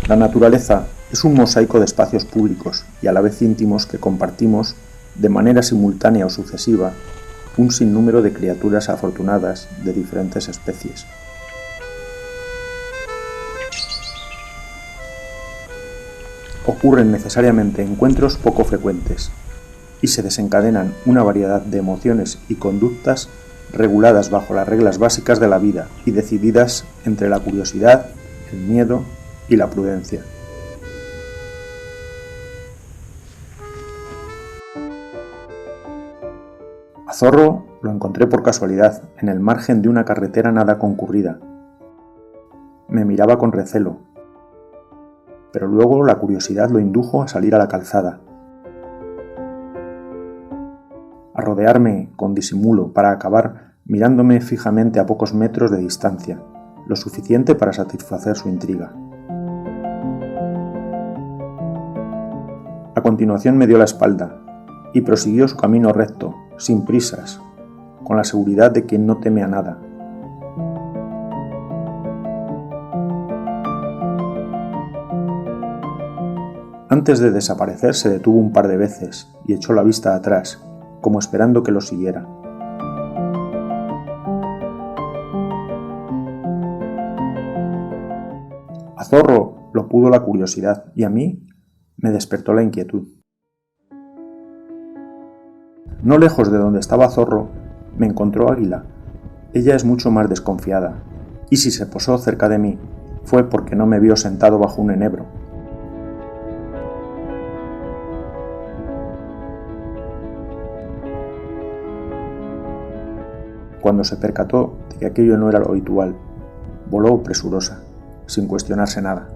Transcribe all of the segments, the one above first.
La naturaleza es un mosaico de espacios públicos y a la vez íntimos que compartimos, de manera simultánea o sucesiva, un sinnúmero de criaturas afortunadas de diferentes especies. Ocurren necesariamente encuentros poco frecuentes y se desencadenan una variedad de emociones y conductas reguladas bajo las reglas básicas de la vida y decididas entre la curiosidad, el miedo y la prudencia. A Zorro lo encontré por casualidad en el margen de una carretera nada concurrida. Me miraba con recelo, pero luego la curiosidad lo indujo a salir a la calzada, a rodearme con disimulo para acabar mirándome fijamente a pocos metros de distancia, lo suficiente para satisfacer su intriga. A continuación me dio la espalda y prosiguió su camino recto, sin prisas, con la seguridad de quien no teme a nada. Antes de desaparecer se detuvo un par de veces y echó la vista atrás, como esperando que lo siguiera. A Zorro lo pudo la curiosidad y a mí me despertó la inquietud. No lejos de donde estaba Zorro me encontró Águila. Ella es mucho más desconfiada, y si se posó cerca de mí fue porque no me vio sentado bajo un enebro. Cuando se percató de que aquello no era lo habitual, voló presurosa, sin cuestionarse nada.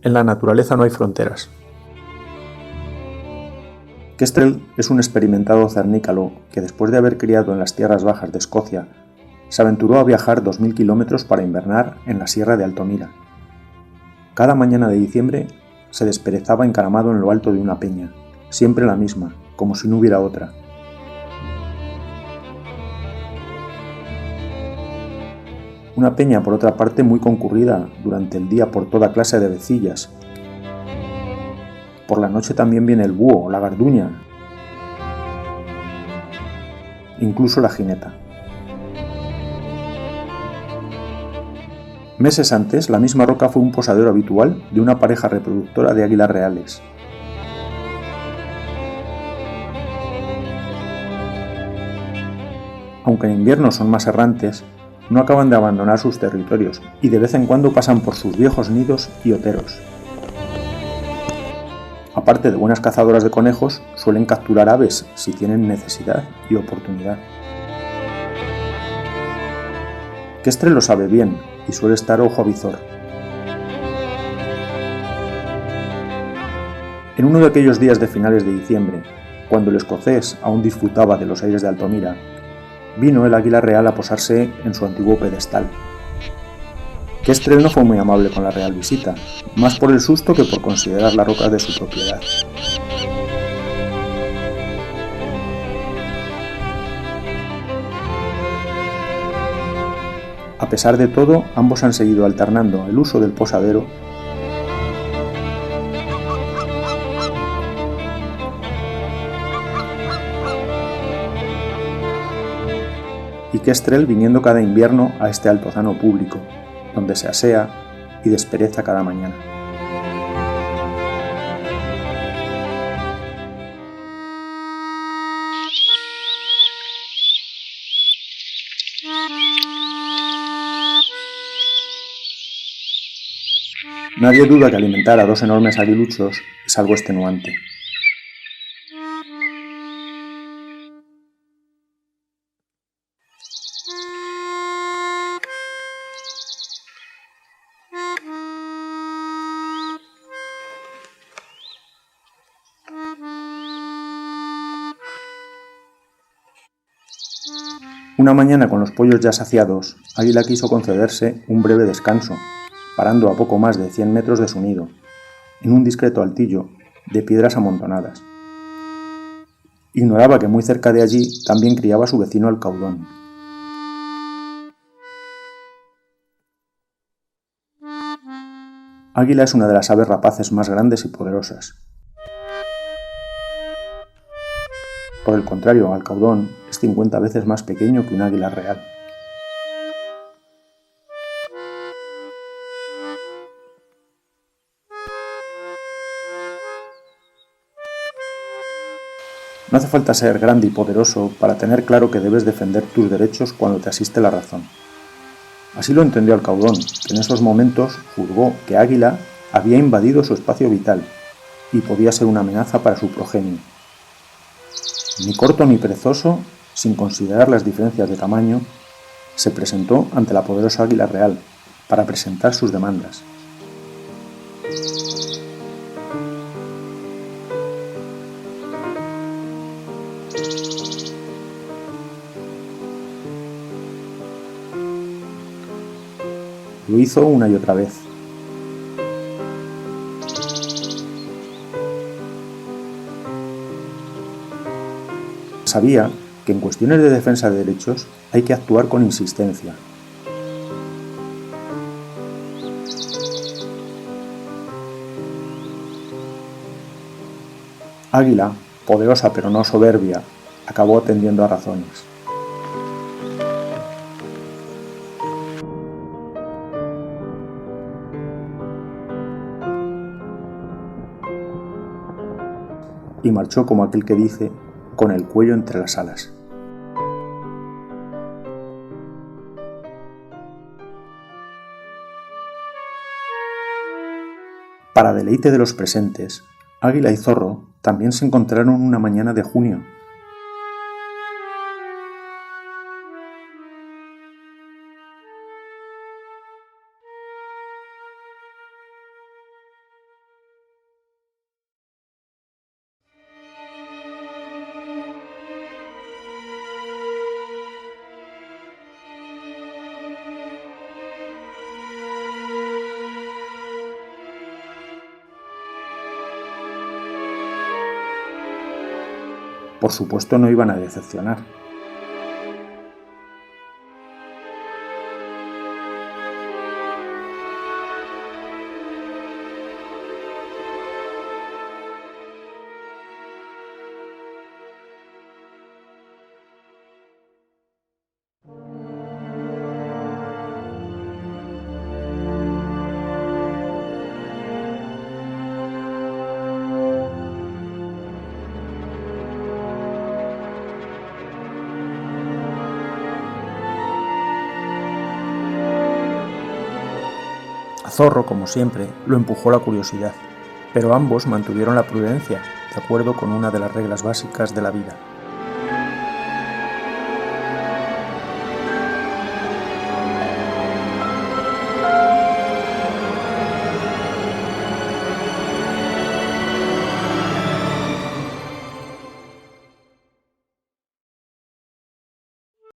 En la naturaleza no hay fronteras. Kestrel es un experimentado cernícalo que, después de haber criado en las tierras bajas de Escocia, se aventuró a viajar 2000 kilómetros para invernar en la sierra de Altomira. Cada mañana de diciembre se desperezaba encaramado en lo alto de una peña, siempre la misma, como si no hubiera otra. Una peña, por otra parte, muy concurrida durante el día por toda clase de vecillas. Por la noche también viene el búho, la garduña, incluso la jineta. Meses antes, la misma roca fue un posadero habitual de una pareja reproductora de águilas reales. Aunque en invierno son más errantes, no acaban de abandonar sus territorios y de vez en cuando pasan por sus viejos nidos y oteros. Aparte de buenas cazadoras de conejos, suelen capturar aves si tienen necesidad y oportunidad. Kestrel lo sabe bien y suele estar ojo a visor. En uno de aquellos días de finales de diciembre, cuando el escocés aún disfrutaba de los aires de Altomira, vino el águila real a posarse en su antiguo pedestal. Kestrel no fue muy amable con la real visita, más por el susto que por considerar la roca de su propiedad. A pesar de todo, ambos han seguido alternando el uso del posadero y Kestrel viniendo cada invierno a este altozano público, donde se asea y despereza cada mañana. Nadie duda que alimentar a dos enormes aguiluchos es algo extenuante. Una mañana, con los pollos ya saciados, Águila quiso concederse un breve descanso, parando a poco más de 100 metros de su nido, en un discreto altillo de piedras amontonadas. Ignoraba que muy cerca de allí también criaba su vecino alcaudón. Águila es una de las aves rapaces más grandes y poderosas. Por el contrario, Alcaudón es 50 veces más pequeño que un águila real. No hace falta ser grande y poderoso para tener claro que debes defender tus derechos cuando te asiste la razón. Así lo entendió Alcaudón, que en esos momentos juzgó que Águila había invadido su espacio vital y podía ser una amenaza para su progenie. Ni corto ni perezoso, sin considerar las diferencias de tamaño, se presentó ante la poderosa águila real para presentar sus demandas. Lo hizo una y otra vez. Sabía que en cuestiones de defensa de derechos hay que actuar con insistencia. Águila, poderosa pero no soberbia, acabó atendiendo a razones. Y marchó como aquel que dice, con el cuello entre las alas. Para deleite de los presentes, Águila y Zorro también se encontraron una mañana de junio. Por supuesto no iban a decepcionar. A Zorro, como siempre, lo empujó la curiosidad, pero ambos mantuvieron la prudencia, de acuerdo con una de las reglas básicas de la vida.